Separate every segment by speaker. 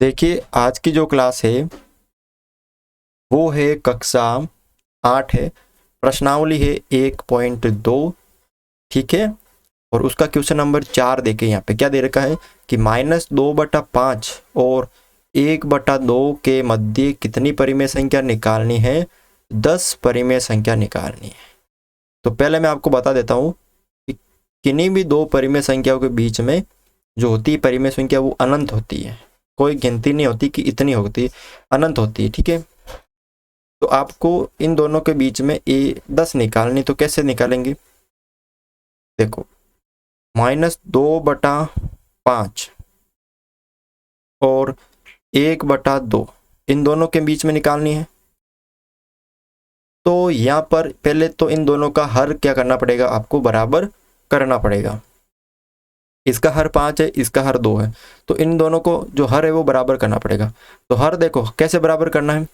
Speaker 1: देखिए आज की जो क्लास है वो है कक्षा 8 है, प्रश्नावली है 1.2। ठीक है, और उसका क्वेश्चन नंबर 4 देखे यहाँ पे क्या दे रखा है कि -2/5 और 1/2 के मध्य कितनी परिमेय संख्या निकालनी है। 10 परिमेय संख्या निकालनी है। तो पहले मैं आपको बता देता हूँ कि किन्हीं भी दो परिमेय संख्याओं के बीच में जो होती है परिमेय संख्या वो अनंत होती है, कोई गिनती नहीं होती कि इतनी होती है, अनंत होती है। ठीक है, तो आपको इन दोनों के बीच में 10 निकालनी, तो कैसे निकालेंगे? देखो, -2/5 और 1/2 इन दोनों के बीच में निकालनी है। तो यहाँ पर पहले तो इन दोनों का हर क्या करना पड़ेगा, आपको बराबर करना पड़ेगा। इसका हर 5 है, इसका हर 2 है, तो इन दोनों को जो हर है वो बराबर करना पड़ेगा। तो हर देखो कैसे बराबर करना है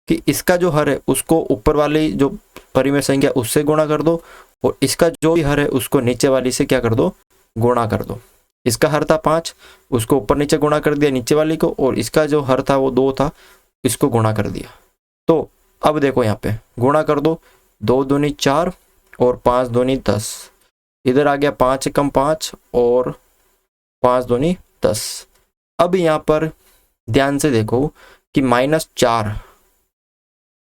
Speaker 1: कि इसका जो हर है उसको ऊपर वाली जो परिमेय संख्या उससे गुणा कर दो, और इसका जो भी हर है उसको नीचे वाली से क्या कर दो, गुणा कर दो। इसका हर था 5, उसको ऊपर नीचे गुणा कर दिया नीचे वाली को, और इसका जो हर था वो 2 था, इसको गुणा कर दिया। तो अब देखो यहाँ पे गुणा कर दो, 2 दूनी 4 और 5 दूनी 10। इधर आ गया 5 कम 5 और 5 दूनी 10। अब यहाँ पर ध्यान से देखो कि -4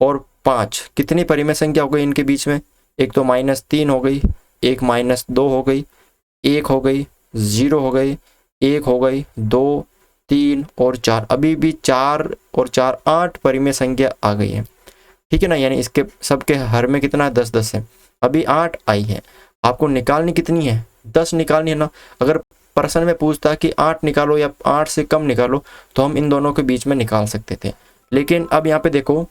Speaker 1: और 5 कितनी परिमेय संख्या हो गई इनके बीच में? एक तो -3 हो गई, एक -2 हो गई, 1 हो गई, 0 हो गई, 1 हो गई, 2, 3 और 4। अभी भी 4 और 4 8 परिमेय संख्या आ गई है। ठीक है ना, यानी इसके सबके हर में कितना है, 10 है। अभी 8 आई है, आपको निकालनी कितनी है? 10 निकालनी है ना। अगर प्रश्न में पूछता कि 8 निकालो या 8 से कम निकालो तो हम इन दोनों के बीच में निकाल सकते थे, लेकिन अब यहाँ पे देखो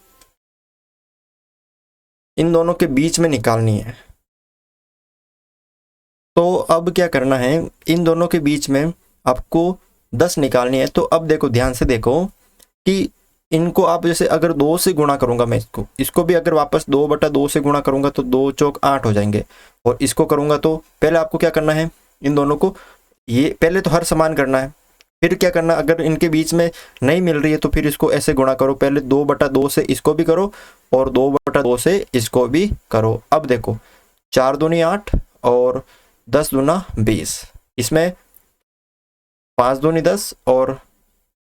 Speaker 1: इन दोनों के बीच में निकालनी है। तो अब क्या करना है, इन दोनों के बीच में आपको 10 निकालनी है। तो अब देखो ध्यान से देखो कि इनको आप जैसे अगर 2 से गुणा करूंगा मैं, इसको भी अगर वापस 2/2 से गुणा करूंगा तो 2 चौक 8 हो जाएंगे, और इसको करूंगा तो पहले आपको क्या करना है, इन दोनों को ये पहले तो हर समान करना है। फिर क्या करना, अगर इनके बीच में नहीं मिल रही है तो फिर इसको ऐसे गुणा करो, पहले 2/2 से इसको भी करो और 2/2 से इसको भी करो। अब देखो 4 दूनी 8 और 10 दूना 20, इसमें 5 दूनी 10 और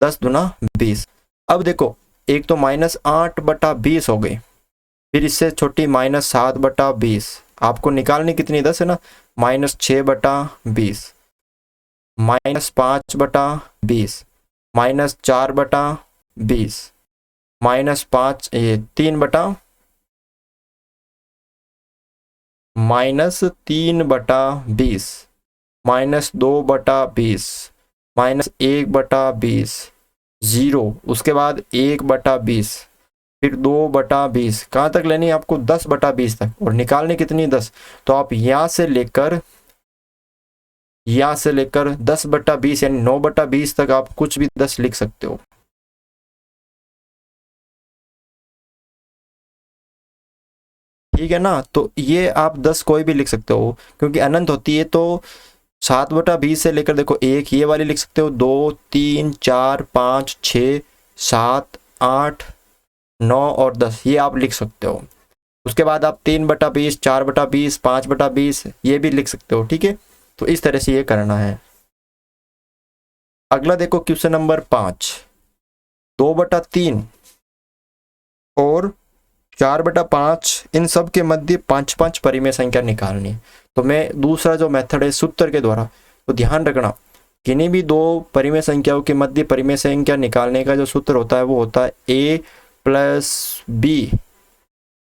Speaker 1: 10 दूना 20। अब देखो एक तो -8/20 हो गई, फिर इससे छोटी -7/20। आपको निकालनी कितनी, 10 है ना, -6/20, -5/20, -4/20, -5 ये 3/, -3/20, -2/20, -1/20, 0, उसके बाद 1/20, फिर 2/20। कहाँ तक लेनी है आपको, 10/20 तक, और निकालनी कितनी, 10। तो आप यहाँ से लेकर 10/20 यानी 9/20 तक आप कुछ भी 10 लिख सकते हो। ठीक है ना, तो ये आप 10 कोई भी लिख सकते हो क्योंकि अनंत होती है। तो 7/20 से लेकर देखो 1 ये वाली लिख सकते हो, 2, 3, 4, 5, 6, 7, 8, 9 और 10 ये आप लिख सकते हो। उसके बाद आप 3/20, 4/20, 5/20 ये भी लिख सकते हो। ठीक है, तो इस तरह से ये करना है। अगला देखो क्वेश्चन नंबर 5, 2/3 और 4/5 इन सब के मध्य 5-5 परिमेय संख्या निकालनी है। तो मैं दूसरा जो मेथड है सूत्र के द्वारा, तो ध्यान रखना किन्हीं भी दो परिमेय संख्याओं के मध्य परिमेय संख्या निकालने का जो सूत्र होता है वो होता है a + b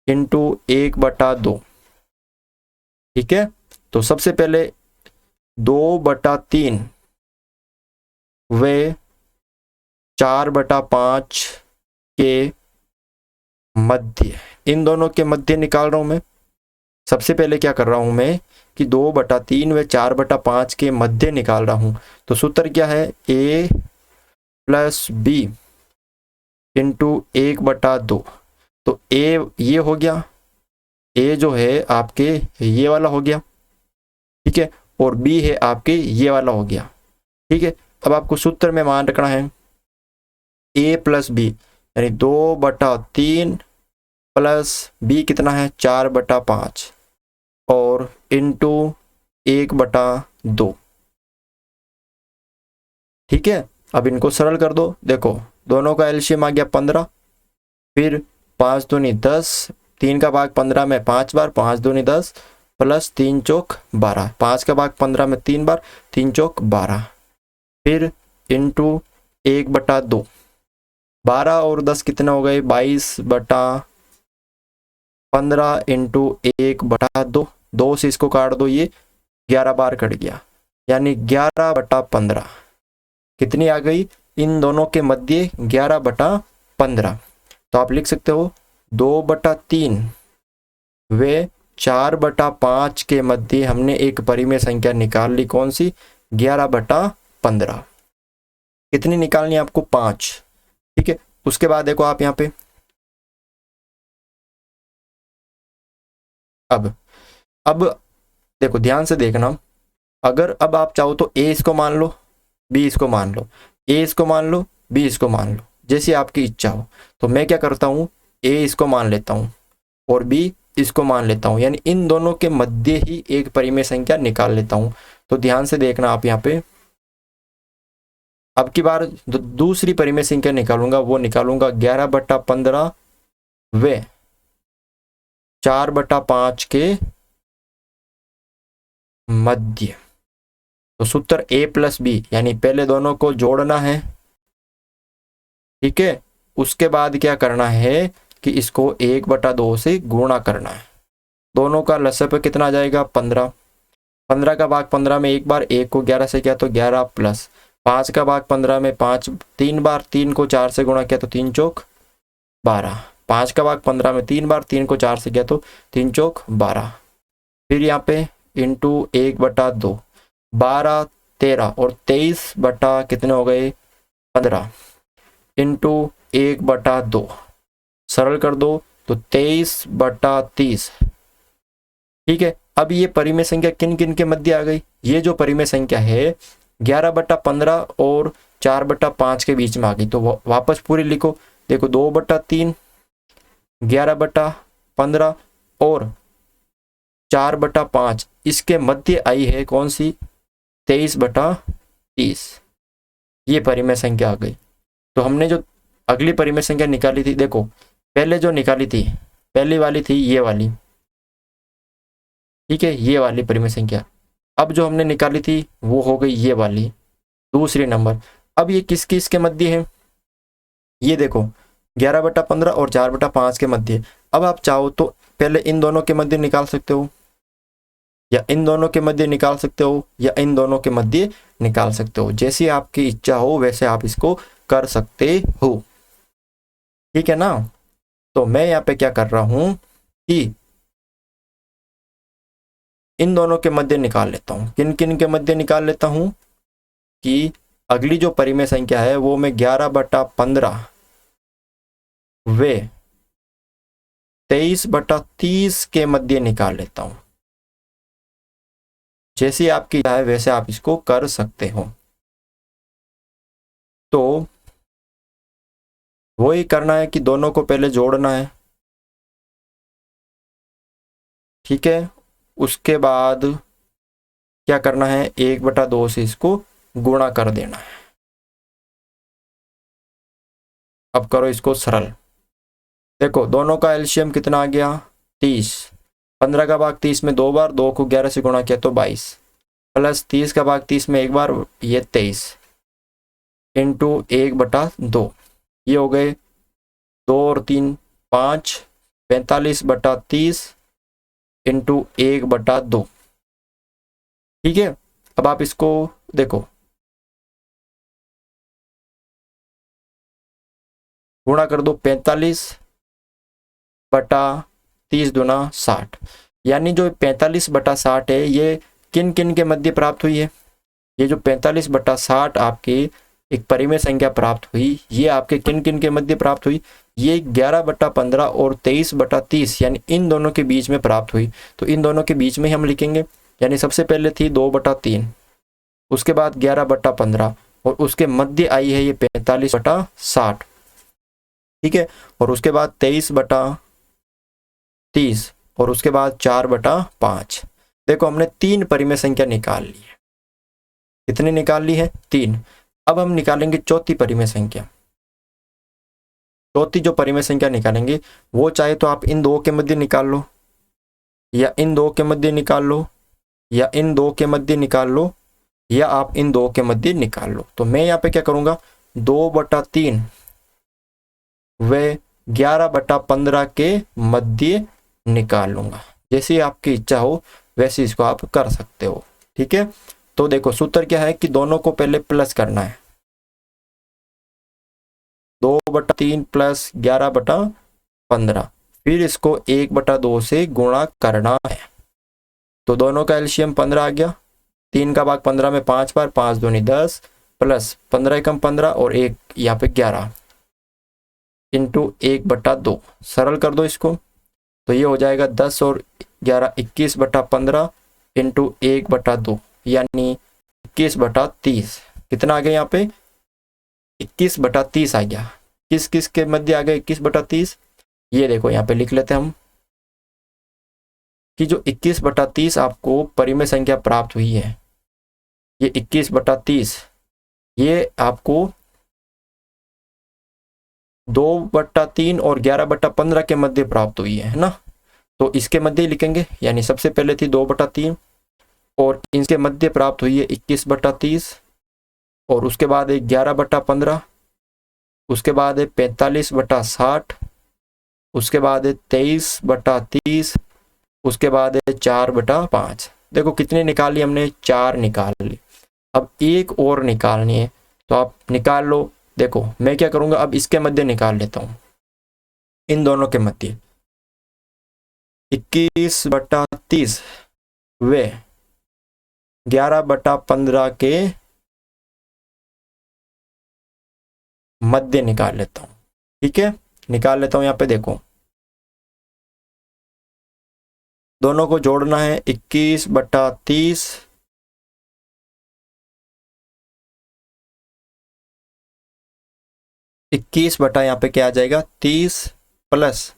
Speaker 1: × 1/2। ठीक है, तो सबसे पहले 2/3 व 4/5 के मध्य, इन दोनों के मध्य निकाल रहा हूं मैं। सबसे पहले क्या कर रहा हूं मैं कि 2/3 व 4/5 के मध्य निकाल रहा हूं। तो सूत्र क्या है, a + b × 1/2। तो a ये हो गया, a जो है आपके ये वाला हो गया, ठीक है, और b है आपके ये वाला हो गया। ठीक है, अब आपको सूत्र में मान रखना है ए प्लस बी, यानी 2/3 प्लस बी कितना है 4/5 और इंटू 1/2। ठीक है, अब इनको सरल कर दो। देखो दोनों का एलसीएम आ गया 15, फिर 5 दूनी 10, 3 का भाग 15 में 5 बार, 5 दूनी 10 प्लस 3 चौक 12, 5 का भाग 15 में 3 बार, 3 चौक 12, फिर इंटू 1/2। 12 और 10 कितने हो गए 22/15 इंटू 1/2। 2 से इसको काट दो, ये 11 बार कट गया, यानी 11/15 कितनी आ गई इन दोनों के मध्य 11/15। तो आप लिख सकते हो 2/3 व 4/5 के मध्य हमने एक परिमेय संख्या निकाल ली, कौन सी 11/15। कितनी निकालनी है आपको 5। ठीक है, उसके बाद देखो आप यहाँ पे अब देखो ध्यान से देखना, अगर अब आप चाहो तो ए इसको मान लो, बी इसको मान लो, ए इसको मान लो, बी इसको मान लो, जैसी आपकी इच्छा हो। तो मैं क्या करता हूँ, ए इसको मान लेता हूँ और बी इसको मान लेता हूँ, यानी इन दोनों के मध्य ही एक परिमेय संख्या निकाल लेता हूँ। तो ध्यान से देखना आप यहाँ पे, अब की बार दूसरी परिमेय संख्या निकालूंगा, वो निकालूंगा 11/15 व 4/5 के मध्य। तो सूत्र ए प्लस बी, यानी पहले दोनों को जोड़ना है। ठीक है, उसके बाद क्या करना है कि इसको 1/2 से गुणा करना है। दोनों का लसाअ पे कितना आ जाएगा 15, 15 का भाग 15 में एक बार, 1 को 11 से किया तो 11 प्लस 5 का भाग 15 में 5 3 बार, 3 को 4 से गुणा किया तो 3 चौक 12, 5 का भाग 15 में 3 बार, 3 को 4 से किया तो 3 चौक 12, फिर यहाँ पे इंटू 1/2, 12 13 और 23 बटा कितने हो गए 15 इंटू 1/2, सरल कर दो तो 23/30। ठीक है, अब ये परिमेय संख्या किन किन के मध्य आ गई, ये जो परिमेय संख्या है 11/15 और 4/5 के बीच में आ गई। तो वापस पूरी लिखो, देखो 2/3, 11/15 और 4/5 इसके मध्य आई है कौन सी 23/30, ये परिमेय संख्या आ गई। तो हमने जो अगली परिमेय संख्या निकाली थी, देखो पहले जो निकाली थी पहली वाली थी ये वाली, ठीक है, ये वाली परिमेय संख्या। अब जो हमने निकाली थी वो हो गई ये वाली दूसरी नंबर। अब ये किस किस के मध्य है, ये देखो 11/15 और 4/5 के मध्य। अब आप चाहो तो पहले इन दोनों के मध्य निकाल सकते हो, या इन दोनों के मध्य निकाल सकते हो, या इन दोनों के मध्य निकाल सकते हो, जैसी आपकी इच्छा हो वैसे आप इसको कर सकते हो। ठीक है ना, तो मैं यहाँ पे क्या कर रहा हूं कि इन दोनों के मध्य निकाल लेता हूं। किन किन के मध्य निकाल लेता हूं कि अगली जो परिमेय संख्या है वो मैं 11/15 व 23/30 के मध्य निकाल लेता हूं। जैसी आपकी इच्छा है वैसे आप इसको कर सकते हो। तो वही करना है कि दोनों को पहले जोड़ना है, ठीक है, उसके बाद क्या करना है 1/2 से इसको गुणा कर देना है। अब करो इसको सरल, देखो दोनों का एलसीएम कितना आ गया 30, 15 का भाग 30 में 2 बार, 2 को 11 से गुणा किया तो 22 प्लस 30 का भाग 30 में एक बार, ये 23 इंटू 1/2, ये हो गए 2 और 3 5, 45/30 इंटू 1/2। ठीक है, अब आप इसको देखो गुणा कर दो, 45/30 दूना 60, यानी जो 45/60 है ये किन किन के मध्य प्राप्त हुई है। ये जो 45/60 आपकी एक परिमेय संख्या प्राप्त हुई, ये आपके किन किन के मध्य प्राप्त हुई, ये 11/15 और 23/30 यानी इन दोनों के बीच में प्राप्त हुई। तो इन दोनों के बीच में हम लिखेंगे, यानी सबसे पहले थी 2/3, उसके बाद 11/15 और उसके मध्य आई है ये 45/60, ठीक है। और उसके बाद 23/30 और उसके बाद 4/5। देखो हमने 3 परिमेय संख्या निकाल ली है। कितनी निकाल ली है? 3। अब हम निकालेंगे चौथी परिमेय संख्या। चौथी जो परिमेय संख्या निकालेंगे वो चाहे तो आप इन दो के मध्य निकाल लो, या इन दो के मध्य निकाल लो, या इन दो के मध्य निकाल लो, या आप इन दो के मध्य निकाल लो। तो मैं यहाँ पे क्या करूंगा, 2/3 व 11/15 के मध्य निकाल लूंगा। जैसी आपकी इच्छा हो वैसे इसको आप कर सकते हो, ठीक है। तो देखो सूत्र क्या है कि दोनों को पहले प्लस करना है, 2/3 प्लस 11/15, फिर इसको 1/2 से गुणा करना है। तो दोनों का एलसीएम 15 आ गया, 3 का भाग 15 में 5 बार, 5 दूनी 10 प्लस 15 एकम 15 और 1 यहाँ पे 11 इंटू 1/2। सरल कर दो इसको तो ये हो जाएगा 10 और 11 21/15 इंटू 1/2 यानी 21/30। कितना आ गया यहाँ पे? 21/30 आ गया। किस किस के मध्य आ गया 21/30? ये देखो यहाँ पे लिख लेते हैं हम कि जो 21/30 आपको परिमेय संख्या प्राप्त हुई है, ये 21/30 ये आपको 2/3 और 11/15 के मध्य प्राप्त हुई है ना। तो इसके मध्य लिखेंगे, यानी सबसे पहले थी 2/3 और इनके मध्य प्राप्त हुई है 21/30 और उसके बाद है 11/15, उसके बाद है 45/60, उसके बाद है 23/30, उसके बाद है 4/5। देखो कितनी निकाली हमने? 4 निकाल ली। अब एक और निकालनी है तो आप निकाल लो। देखो मैं क्या करूंगा, अब इसके मध्य निकाल लेता हूं, इन दोनों के मध्य 21/30 व 11/15 के मध्य निकाल लेता हूं, ठीक है। निकाल लेता हूं, यहाँ पे देखो दोनों को जोड़ना है 21/30 21 बटा यहाँ पे क्या आ जाएगा 30 प्लस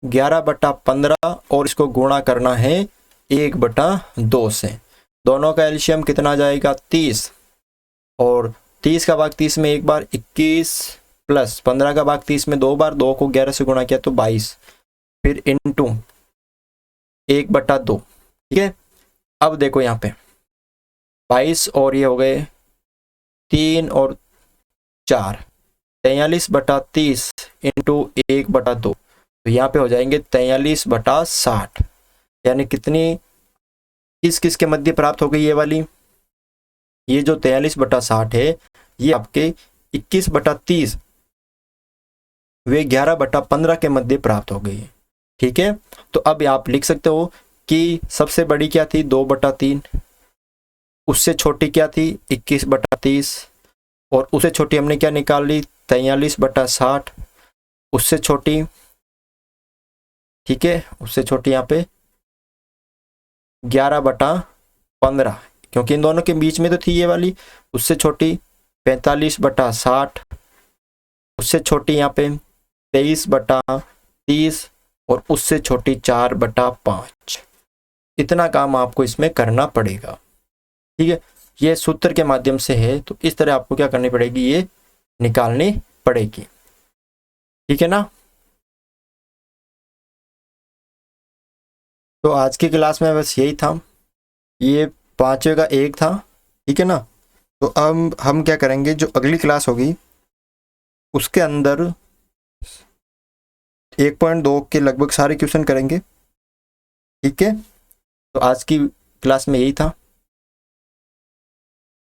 Speaker 1: 11/15 और इसको गुणा करना है 1/2 से। दोनों का एलसीएम कितना आ जाएगा 30 और 30 का भाग 30 में एक बार 21 प्लस 15 का भाग 30 में 2 बार, 2 को 11 से गुणा किया तो 22, फिर इंटू 1/2, ठीक है। अब देखो यहाँ पे 22 और ये हो गए 3 और 4, 43/30 इंटू 1/2 तो यहाँ पे हो जाएंगे 43/60। यानी कितनी किस किस के मध्य प्राप्त हो गई ये वाली? ये जो 43/60 है ये आपके 21/30 वे 11/15 के मध्य प्राप्त हो गई है, ठीक है। तो अब आप लिख सकते हो कि सबसे बड़ी क्या थी 2/3, उससे छोटी क्या थी 21/30 और उससे छोटी हमने क्या निकाल ली 43/60, उससे छोटी, ठीक है, उससे छोटी यहाँ पे 11/15 क्योंकि इन दोनों के बीच में तो थी ये वाली, उससे छोटी 45/60, उससे छोटी यहाँ पे 23/30 और उससे छोटी 4/5। इतना काम आपको इसमें करना पड़ेगा, ठीक है। ये सूत्र के माध्यम से है तो इस तरह आपको क्या करनी पड़ेगी, ये निकालनी पड़ेगी, ठीक है ना। तो आज की क्लास में बस यही था, ये 5वें का 1 था, ठीक है ना। तो अब हम क्या करेंगे, जो अगली क्लास होगी उसके अंदर 1.2 के लगभग सारे क्वेश्चन करेंगे, ठीक है। तो आज की क्लास में यही था।